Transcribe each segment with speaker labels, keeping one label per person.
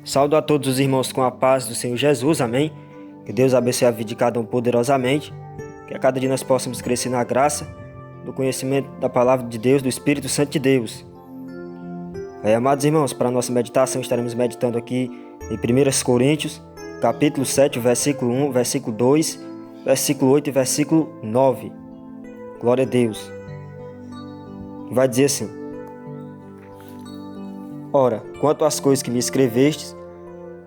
Speaker 1: Saúdo a todos os irmãos com a paz do Senhor Jesus, amém? Que Deus abençoe a vida de cada um poderosamente, que a cada dia nós possamos crescer na graça, no conhecimento da palavra de Deus, do Espírito Santo de Deus. Amados irmãos, para a nossa meditação estaremos meditando aqui em 1 Coríntios, capítulo 7, versículo 1, versículo 2, versículo 8 e versículo 9. Glória a Deus. Vai dizer assim: Ora, quanto às coisas que me escrevestes,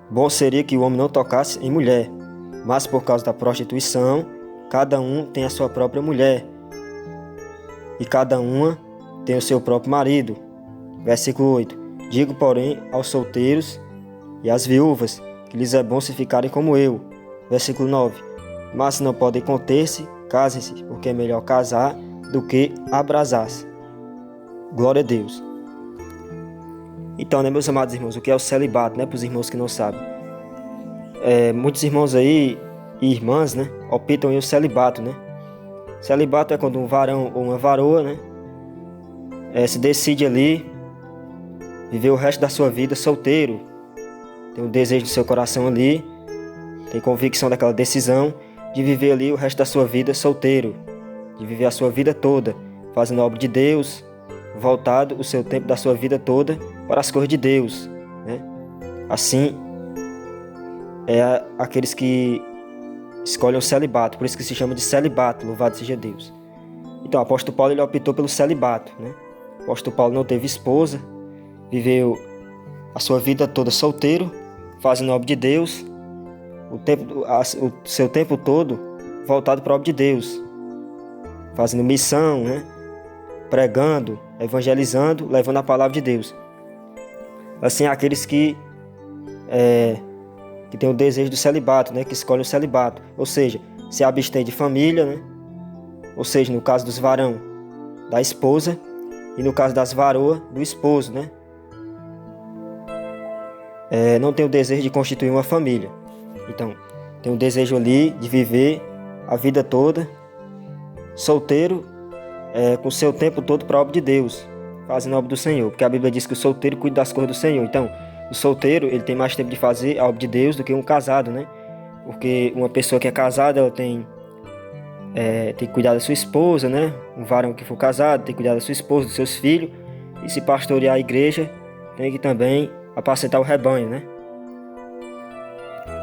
Speaker 1: bom seria que o homem não tocasse em mulher, mas por causa da prostituição, cada um tem a sua própria mulher, e cada uma tem o seu próprio marido. Versículo 8. Digo, porém, aos solteiros e às viúvas, que lhes é bom se ficarem como eu. Versículo 9. Mas se não podem conter-se, casem-se, porque é melhor casar do que abrasar-se. Glória a Deus. Então, meus amados irmãos, o que é o celibato, para os irmãos que não sabem? Muitos irmãos aí e irmãs, optam em o celibato, Celibato é quando um varão ou uma varoa, se decide ali viver o resto da sua vida solteiro. Tem um desejo no seu coração ali, tem convicção daquela decisão de viver ali o resto da sua vida solteiro, de viver a sua vida toda fazendo a obra de Deus, voltado o seu tempo da sua vida toda para as coisas de Deus, Assim, aqueles que escolhem o celibato, por isso que se chama de celibato, louvado seja Deus. Então, o apóstolo Paulo ele optou pelo celibato, O apóstolo Paulo não teve esposa, viveu a sua vida toda solteiro, fazendo a obra de Deus, o seu tempo todo voltado para a obra de Deus, fazendo missão, pregando, evangelizando, levando a palavra de Deus. Assim, aqueles que têm o desejo do celibato, que escolhem o celibato, ou seja, se abstém de família, ou seja, no caso dos varão, da esposa, e no caso das varoas, do esposo, não tem o desejo de constituir uma família. Então, tem o desejo ali de viver a vida toda solteiro, com o seu tempo todo para a obra de Deus, fazendo a obra do Senhor, porque a Bíblia diz que o solteiro cuida das coisas do Senhor. Então, o solteiro ele tem mais tempo de fazer a obra de Deus do que um casado, Porque uma pessoa que é casada, ela tem que cuidar da sua esposa, Um varão que for casado tem que cuidar da sua esposa, dos seus filhos, e se pastorear a igreja, tem que também apacentar o rebanho,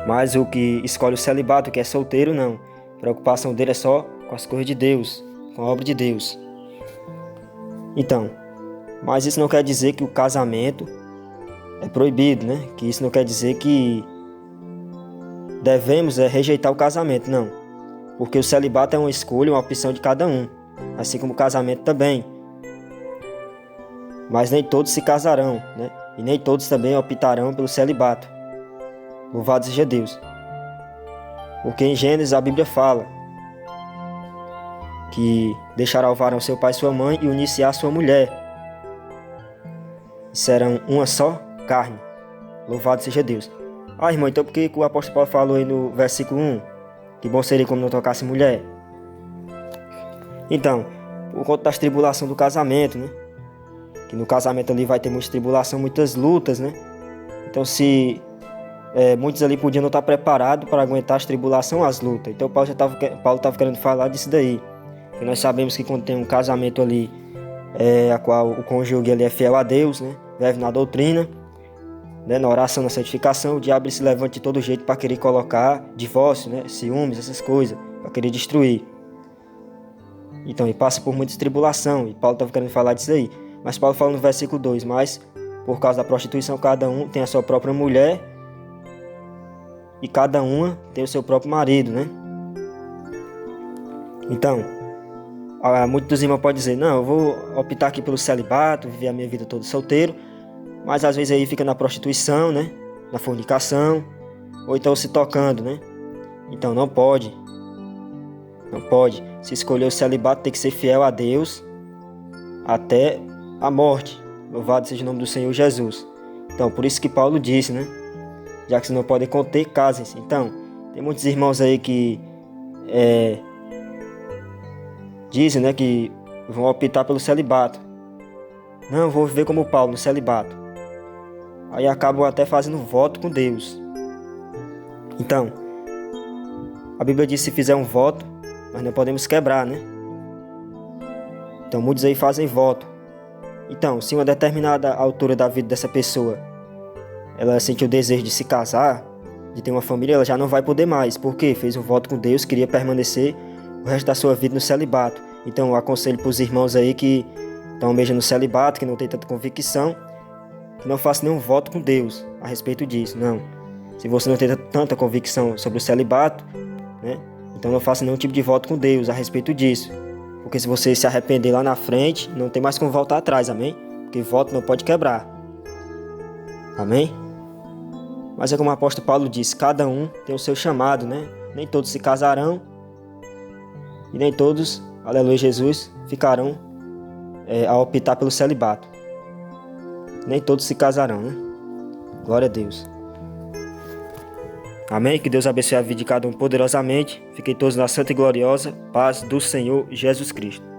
Speaker 1: Mas o que escolhe o celibato, que é solteiro, não. A preocupação dele é só com as coisas de Deus, com a obra de Deus. Então, mas isso não quer dizer que o casamento é proibido, Que isso não quer dizer que devemos rejeitar o casamento, não. Porque o celibato é uma escolha, uma opção de cada um, assim como o casamento também. Mas nem todos se casarão, E nem todos também optarão pelo celibato. Louvado seja Deus. Porque em Gênesis a Bíblia fala que deixará o varão seu pai e sua mãe e unir-se-á a sua mulher, e serão uma só carne. Louvado seja Deus. Irmão, então por que o apóstolo Paulo falou aí no versículo 1 que bom seria como não tocasse mulher? Então, por conta das tribulações do casamento, Que no casamento ali vai ter muita tribulação, muitas lutas, Então se muitos ali podiam não estar preparados para aguentar as tribulações, as lutas. Então Paulo estava querendo falar disso daí. Porque nós sabemos que quando tem um casamento ali, a qual o cônjuge ali é fiel a Deus, vive na doutrina, na oração, na santificação, o diabo se levanta de todo jeito para querer colocar divórcio, ciúmes, essas coisas, para querer destruir. Então, ele passa por muita tribulação, e Paulo estava querendo falar disso aí. Mas Paulo fala no versículo 2, mas por causa da prostituição, cada um tem a sua própria mulher, e cada uma tem o seu próprio marido, Então, muitos dos irmãos podem dizer, não, eu vou optar aqui pelo celibato, viver a minha vida toda solteiro, mas às vezes aí fica na prostituição, na fornicação, ou então se tocando, Então não pode. Não pode. Se escolher o celibato, tem que ser fiel a Deus até a morte. Louvado seja o nome do Senhor Jesus. Então, por isso que Paulo disse, Já que vocês não podem conter, casem-se. Então, tem muitos irmãos aí que dizem, que vão optar pelo celibato. Não, vou viver como Paulo, no celibato. aí acabam até fazendo voto com Deus. Então, a Bíblia diz que se fizer um voto, nós não podemos quebrar, né? Então muitos aí fazem voto. Então, se uma determinada altura da vida dessa pessoa, ela sente o desejo de se casar, de ter uma família, ela já não vai poder mais. Porque fez um voto com Deus, queria permanecer o resto da sua vida no celibato. Então eu aconselho para os irmãos aí que estão mesmo no celibato, que não tem tanta convicção, que não faça nenhum voto com Deus a respeito disso, não. Se você não tem tanta convicção sobre o celibato, né, então não faça nenhum tipo de voto com Deus a respeito disso. Porque se você se arrepender lá na frente, não tem mais como voltar atrás, amém? Porque voto não pode quebrar. Amém? Mas é como o apóstolo Paulo disse, cada um tem o seu chamado, né? Nem todos se casarão e nem todos, aleluia Jesus, ficarão a optar pelo celibato. Nem todos se casarão, né? Glória a Deus. Amém? Que Deus abençoe a vida de cada um poderosamente. Fiquem todos na santa e gloriosa paz do Senhor Jesus Cristo.